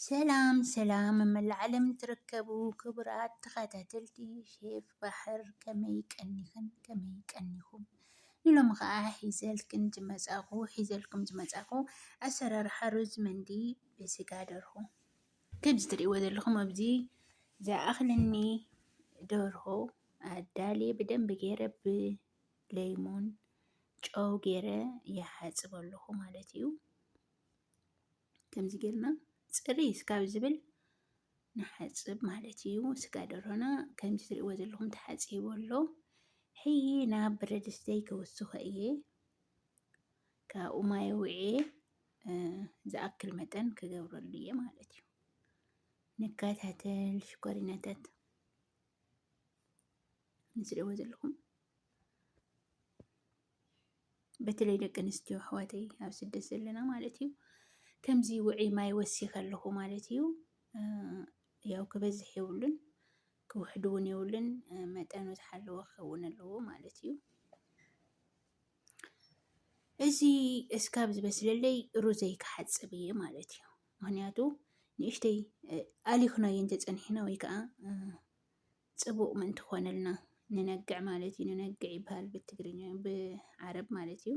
ሰላም ሰላም መላዓለም ትርከቡ ክቡራት ተኸታተልቲ ሼፍ ባሕር ከመይ ቀኒኹም ንሎም ከዓ ሒዘልኩም ዝመጻኹ ኣሰራርሓ ሩዝ መንዲ ብስጋ ደርሆ ከምዚ ትሪእዎ ዘለኹም ኣብዚ ዝኣኽለኒ ደርሆ ኣዳልየ ብደንቢ ገይረ ብለይሞን ጨው ገይረ ይሓፅቦ ኣለኹ ማለት እዩ። ከምዚ ጌርና ፅርይ እስካብ ዝብል ንሓፅብ ማለት እዩ። ስጋ ደርሆና ከምዚ ትሪእዎ ዘለኹም ተሓፂቡ ኣሎ። ሕይ ናብ ብረድስተይ ክውስኾ እየ። ካብኡ ማይ ኣውዒየ ዝኣክል መጠን ክገብረሉ እየ ማለት እዩ። ንከታተል ሽኮሪናታት ዝሪእዎ ዘለኹም በተለይ ደቂ ኣንስትዮ ኣሕዋተይ ኣብ ስደት ዘለና ማለት እዩ ከምዚ ውዑይ ማይ ወሲኸ ኣለኹ ማለት እዩ። ያው ክበዝሕ የብሉን ክውሕድ እውን የብሉን መጠኑ ዝሓለወ ክኸውን ኣለዎ ማለት እዩ። እዚ እስካብ ዝበስለለይ ሩዘይ ክሓፅብ እየ ማለት እዩ። ምክንያቱ ንእሽተይ ኣሊኽናዮ እንተፀኒሕና ወይ ከዓ ፅቡቕ ምእንቲ ኮነልና ንነግዕ ማለት እዩ። ንነግዕ ይበሃል ብትግርኛ ብዓረብ ማለት እዩ።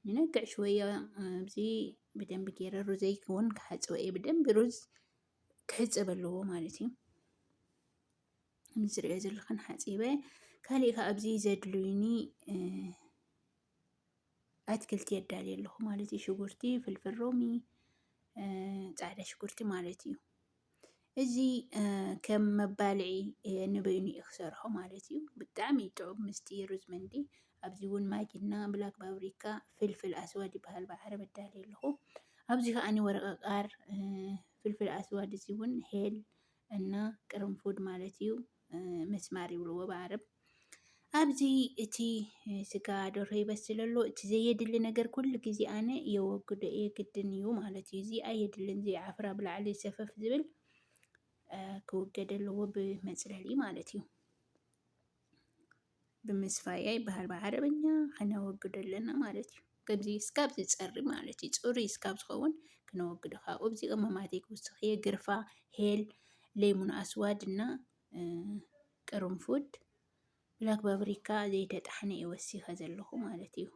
ንነግዕ ሽወያ ኣብዚ ብደንቢ ገይረ ሩዘይ እውን ክሓፅቦ እየ ብደንቢ ሩዝ ክሕፀብ ኣለዎ ማለት እዩ። ከምዚ ዝሪኦ ዘለኹን ሓፂበ ካሊእ ከዓ ኣብዚ ዘድልዩኒ ኣትክልቲ የዳልየ ኣለኹ ማለት እዩ። ሽጉርቲ፣ ፍልፍል ሮሚ፣ ፃዕዳ ሽጉርቲ ማለት እዩ። እዚ ከም መባልዒ ንበይኑ እየ ክሰርሖ ማለት እዩ። ብጣዕሚ እዩ ጥዑም ምስቲ ሩዝ መንዲ። ኣብዚ እውን ማጊና ብላክ ፓፕሪካ ፍልፍል ኣስዋድ ይበሃል ብዓረብ ኣዳልየ ኣለኹ። ኣብዚ ከዓኒ ወረቐቃር ፍልፍል ኣስዋድ እዚ እውን ሄል እና ቅርንፉድ ማለት እዩ መስማር ይብልዎ ብዓረብ። ኣብዚ እቲ ስጋ ደርሆ ይበስል ኣሎ። እቲ ዘየድሊ ነገር ኩሉ ግዜ ኣነ የወግዶ እየ ግድን እዩ ማለት እዩ። እዚ ኣየድልን እዚ ዓፍራ ብላዕሊ ሰፈፍ ዝብል ክውገድ ኣለዎ ብመፅለሊ ማለት እዩ። ብምስፋያ ይበሃል ብዓረብኛ ክነወግዶ ኣለና ማለት እዩ። ከምዚ እስካብ ዝፀሪ ማለት እዩ። ፅሩይ እስካብ ዝኸውን ክነወግዶ ካብኡ ኣብዚ ቅመማተይ ክውስኽ እየ ግርፋ፣ ሄል፣ ለይሙን ኣስዋድ እና ቅርንፉድ ብላክ ፓፕሪካ ዘይተጣሕነ እየ ወሲኸ ዘለኹ ማለት እዩ።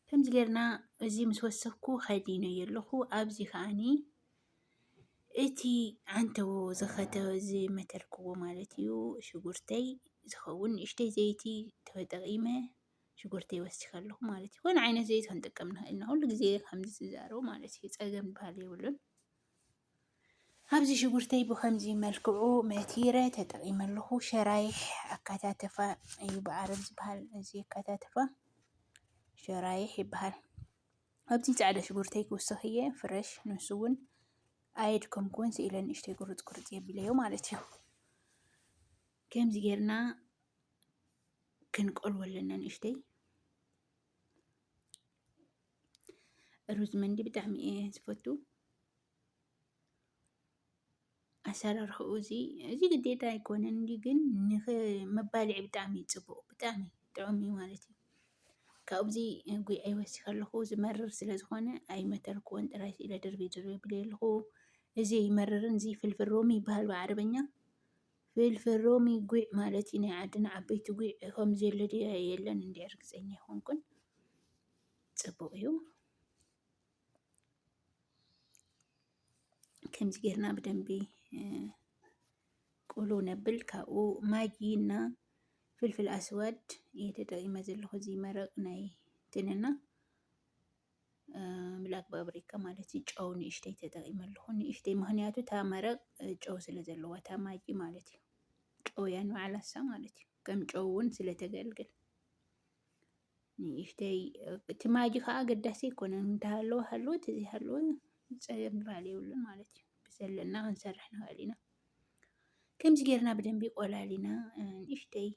ከምዚ ጌርና እዚ ምስ ወሰኽኩ ከዲኖ ኣለኹ። ኣብዚ ከዓኒ እቲ ዓንተቦ ዝኸተበ ዝመተርክዎ ማለት እዩ ሽጉርተይ ዝኸውን ንእሽተይ ዘይቲ ተጠቒመ ሽጉርተይ ወሲኸ ኣለኹ ማለት እዩ። ኮነ ዓይነት ዘይቲ ክንጥቀም ንኽእል ኢና ኩሉ ግዜ ከምዚ ዝዛረቡ ማለት እዩ። ፀገም ዝበሃል የብሉን። ኣብዚ ሽጉርተይ ብከምዚ መልክዑ መቲረ ተጠቒመ ኣለኹ። ሸራይሕ ኣከታተፋ እዩ ብዓረብ ዝበሃል እዚ ኣከታተፋ ሸራይሕ ይበሃል። ኣብዚ ፃዕዳ ሽጉርተይ ክውስኽ እየ ፍረሽ ንሱ እውን ኣየድከምኩን ስኢለ ንእሽተይ ቁርፅ ቁርፅ የቢለዮ ማለት እዩ። ከምዚ ጌርና ክንቆልዎ ኣለና ንእሽተይ። ሩዝ መንዲ ብጣዕሚ እየ ዝፈቱ። ኣሰራርሕኡ እዚ ግዴታ ኣይኮነን ግን ንመባልዒ ብጣዕሚ ፅቡቕ ብጣዕሚ ጥዑም እዩ ማለት እዩ። ካብዚ ጉዕ ወሲኸ ኣለኹ ዝመርር ስለዝኾነ ኣይመተርክዎን ጥራይ ስኢለ ድርቢ የብለዮ ኣለኹ። እዚ ይመርርን እዚ ፍልፍል ሮሚ ይበሃል ብዓረበኛ ፍልፍል ሮሚ ጉዕ ማለት እዩ። ናይ ዓድና ዓበይቲ ጉዕ ከምዚ ኣሎ ድዩ የለን እንድዒ እርግፀኛ ኣይኮንኩን ፅቡቕ እዩ። ከምዚ ጌርና ብደንቢ ቁልው ነብል ካብኡ ማጊ እና ፍልፍል ኣስዋድ እየ ተጠቒመ ዘለኹ እዚ መረቕ ናይ ትንና ብላክ ፓፕሪካ ማለት እዩ። ጨው ንእሽተይ ተጠቒመ ኣለኹ ንእሽተይ ምክንያቱ እታ መረቕ ጨው ስለ ዘለዋ እታ ማጊ ማለት እዩ። ጨው እያ ንባዕላሳ ማለት እዩ። ከም ጨው እውን ስለተገልግል ንእሽተይ እቲ ማጊ ከዓ ኣገዳሲ ኣይኮነን እንተሃለወ ሃለወ እንተዘይሃለወ ፀገም ዝበሃል የብሉን ማለት እዩ። ብዘለና ክንሰርሕ ንኽእል ኢና። ከምዚ ጌርና ብደንቢ ቆላሊና ንእሽተይ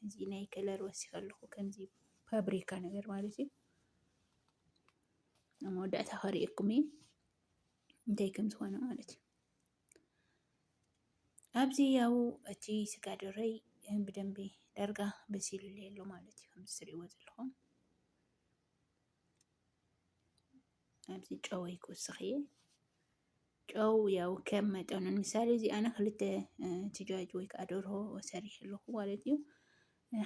እዚ ናይ ከለር ወሲኸ ኣለኹ ከምዚ ፓፕሪካ ነገር ማለት እዩ። ኣብ መወዳእታ ከሪአኩም እየ እንታይ ከም ዝኾነ ማለት እዩ። ኣብዚ ያው እቲ ስጋ ደርሆይ ብደንቢ ዳርጋ በሲሉለይ ኣሎ ማለት እዩ። ከምዚ ትሪእዎ ዘለኹም ኣብዚ ጨወይ ክውስኽ እየ ጨው ያው ከም መጠኑ ምሳሌ እዚ ኣነ ክልተ ትጃጅ ወይ ከዓ ደርሆ ሰሪሕ ኣለኹ ማለት እዩ።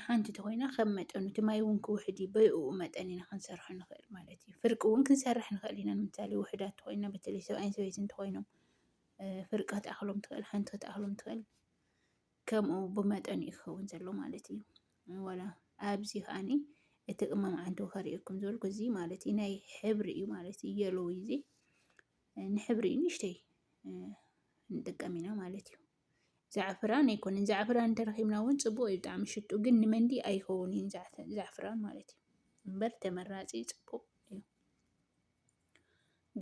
ሓንቲ ተኮይና ከም መጠኑ እቲ ማይ እውን ክውሕድ በይኡ መጠን ኢና ክንሰርሖ ንኽእል ማለት እዩ። ፍርቂ እውን ክንሰርሕ ንኽእል ኢና ንምሳሌ ውሕዳት ተኮይና በተለይ ሰብኣይን ሰበይትን እንተኮይኖም ፍርቂ ክትኣክሎም ትኽእል ሓንቲ ክትኣክሎም ትኽእል ከምኡ ብመጠን እዩ ክኸውን ዘሎ ማለት እዩ። ዋላ ኣብዚ ከዓኒ እቲ ቅመም ዓንተው ከሪአኩም ዝበልኩ እዚ ማለት እዩ ናይ ሕብሪ እዩ ማለት እዩ። የሎው እዚ ንሕብሪ እዩ ንእሽተይ ንጥቀም ኢና ማለት እዩ። ዛዕፍራን ኣይኮነን ዛዕፍራን እንተረኺብና እውን ፅቡቅ እዩ ብጣዕሚ ሽጡ ግን ንመንዲ ኣይኸውን እዩ ዛዕፍራን ማለት እዩ እምበር ተመራፂ ፅቡቅ እዩ።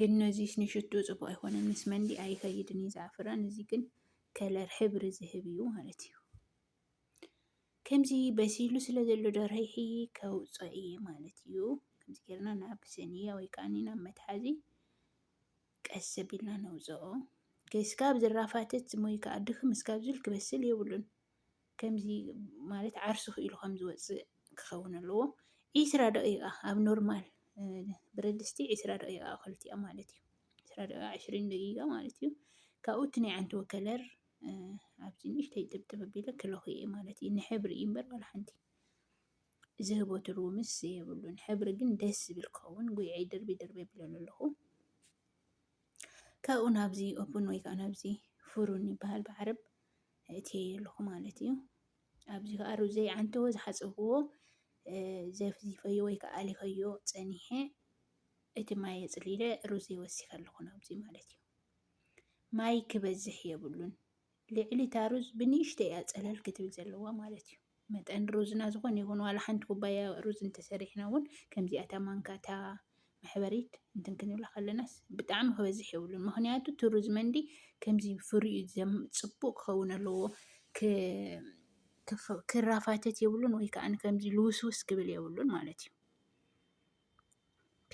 ግን ነዚ ንሽቱ ፅቡቅ ኣይኮነን ምስ መንዲ ኣይከይድን እዩ ዛዕፍራን እዚ ግን ከለር ሕብሪ ዝህብ እዩ ማለት እዩ። ከምዚ በሲሉ ስለ ዘሎ ደርሂ ከውፅኦ እየ ማለት እዩ። ከምዚ ጌርና ናብ ስኒያ ወይ ከዓ ናብ መትሓዚ ቀስ ኣቢልና ነውፅኦ ክስካብ ዝራፋትት ወይ ከዓ ድኽም እስካብ ዝብል ክበስል የብሉን። ከምዚ ማለት ዓርሱ ኢሉ ከም ዝወፅእ ክኸውን ኣለዎ። 20 ደቂቃ ኣብ ኖርማል ብረድስቲ 20 ደቂቃ ክልቲኣ ማለት እዩ 20 ደቂቃ 20 ደቂቃ ማለት እዩ። ካብኡ እቲ ናይ ዓንተቦ ከለር ኣብዚ ንእሽተይ ጥብጥብ ኣቢለ ክለኽዮ እየ ማለት እዩ። ንሕብሪ እዩ እምበር ዋላ ሓንቲ ዝህቦ ትርጉምስ የብሉን። ሕብሪ ግን ደስ ዝብል ክኸውን ጉዕይ ድርቢ ድርቢ ኣቢለ ኣለኹ። ካብኡ ናብዚ ኦብን ወይ ከዓ ናብዚ ፍሩን ይበሃል ብዓረብ እትየይ ኣለኹ ማለት እዩ። ኣብዚ ከዓ ሩዘይ ዓንተቦ ዝሓፀብዎ ዘፍዚፈዮ ወይ ከዓ ኣሊኸዮ ፀኒሐ እቲ ማይ ኣፅሊለ ሩዘይ ወሲኸ ኣለኹ ናብዚ ማለት እዩ። ማይ ክበዝሕ የብሉን ልዕሊ እታ ሩዝ ብንእሽተይ እያ ፀለል ክትብል ዘለዋ ማለት እዩ። መጠን ሩዝና ዝኾነ ይኹን ዋላ ሓንቲ ኩባያ ሩዝ እንተሰሪሕና እውን ከምዚኣ እታ ማንካ እታ መሕበሪት እንትን ክንብላ ከለናስ ብጣዕሚ ክበዝሕ የብሉን። ምክንያቱ እቲ ሩዝ መንዲ ከምዚ ፍሩይ ፅቡቅ ክኸውን ኣለዎ ክራፋተት የብሉን ወይ ከዓ ከምዚ ልውስውስ ክብል የብሉን ማለት እዩ።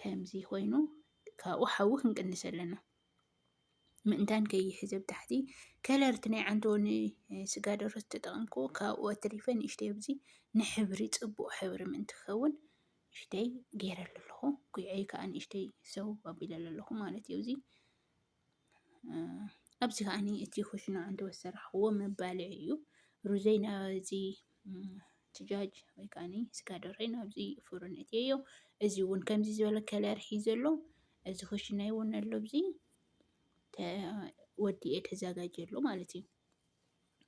ከምዚ ኮይኑ ካብኡ ሓዊ ክንቅንስ ኣለና ምእንታን ከይሕዝ ኣብ ታሕቲ ከለር እቲ ናይ ዓንተቦ ንስጋ ደርሆ ዝተጠቐምክዎ ካብኡ ኣትሪፈ ንእሽተይ ኣብዚ ንሕብሪ ፅቡቅ ሕብሪ ምእንቲ ክኸውን ንእሽተይ ገይረሉ ኣለኹ። ጉዕይ ከዓ ንእሽተይ ሰው ኣቢለሉ ኣለኹ ማለት እዩ። ኣብዚ ከዓኒ እቲ ኩሽና ዓንተቦ ዝሰራሕክዎ መባልዒ እዩ። ሩዘይ ናብዚ ትጃጅ ወይ ከዓኒ ስጋ ደርሆይ ናብዚ ፍሩን እትየዮ እዚ እውን ከምዚ ዝበለ ከለር ሒዙ ኣሎ። እዚ ኩሽናይ እውን ኣሎ ኣብዚ ወዲኤ ተዘጋጅዩ ኣሎ ማለት እዩ።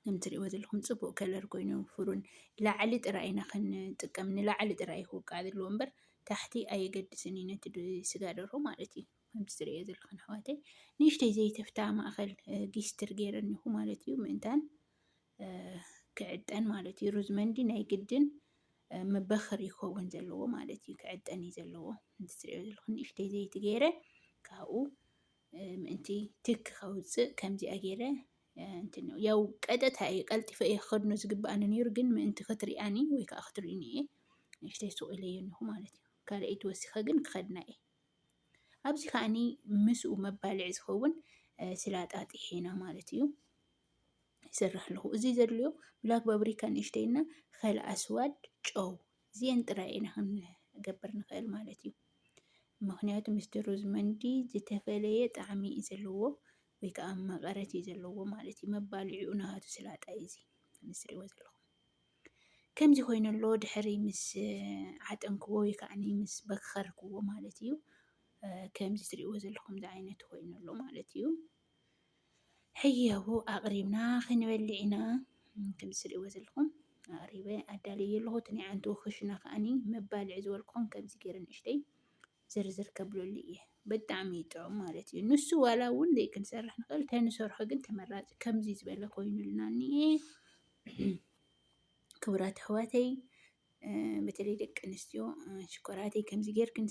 ከም እትሪእዎ ዘለኹም ፅቡቅ ከለር ኮይኑ ፍሩን ላዕሊ ጥራይ ኢና ክንጥቀም ንላዕሊ ጥራይ ክውቃዕ ዘለዎ እምበር ታሕቲ ኣየገድስን እዩ ነቲ ስጋ ደርሆ ማለት እዩ። ከምቲ እትሪእዮ ዘለኹም ኣሕዋተይ ንእሽተይ ዘይቲ ኣፍታ ማእኸል ጊስትር ገይረ እኒኹ ማለት እዩ ምእንታን ክዕጠን ማለት እዩ። ሩዝ መንዲ ናይ ግድን መበኸሪ ክኸውን ዘለዎ ማለት እዩ ክዕጠን እዩ ዘለዎ። ከምቲ እትሪእዮ ዘለኹም ንእሽተይ ዘይቲ ገይረ ካብኡ ምእንቲ ትክ ከውፅእ ከምዚኣ ገይረ ያው ቀጥታ እየ ቀልጢፈ እየ ክከድኖ ዝግባኣኒ ነይሩ ግን ምእንቲ ክትሪኣኒ ወይ ከዓ ክትሪኡኒ እየ ንእሽተይ ስቕ ኢለዮ እኒኹ ማለት እዩ። ካልኣይ ተወሲኸ ግን ክኸድና እየ። ኣብዚ ከዓኒ ምስኡ መባልዒ ዝኸውን ስላጣ ጢሒና ማለት እዩ ይስራሕ ኣለኹ። እዚ ዘድልዮ ብላክ ፓፕሪካ ንእሽተይና ከል ኣስዋድ ጨው እዚአን ጥራይ ኢና ክንገብር ንኽእል ማለት እዩ። ምክንያቱ ምስቲ ሩዝ መንዲ ዝተፈለየ ጣዕሚ እዩ ዘለዎ ወይ ከዓ መቐረት እዩ ዘለዎ ማለት እዩ። መባልዒኡ ናቱ ስላጣ እዩ እዚ ከምዚ እትሪእዎ ዘለኹም። ከምዚ ኮይኑ ኣሎ ድሕሪ ምስ ዓጠንክዎ ወይ ከዓ ምስ በከርክዎ ማለት እዩ። ከምዚ እትሪእዎ ዘለኹም ዓይነት ኮይኑ ኣሎ ማለት እዩ። ሕያው ኣቕሪብና ክንበልዕ ኢና ከምዚ እትሪእዎ ዘለኹም ኣቕሪበ ኣዳልየ ኣለኹ። እቲ ናይ ዓንተቦ ክሽና ከዓኒ መባልዒ ዝበልኩኹም ከምዚ ገይረ ንእሽተይ ዝርዝር ከብለሉ እየ ብጣዕሚ እዩ ጥዑም ማለት እዩ። ንሱ ዋላ እውን ዘይክንሰርሕ ንኽእል ተንሰርሖ ግን ተመራፂ ከምዚ ዝበለ ኮይኑልና እኒአ። ክቡራት ኣሕዋተይ በተለይ ደቂ ኣንስትዮ ሽኮራተይ ከምዚ ጌርክን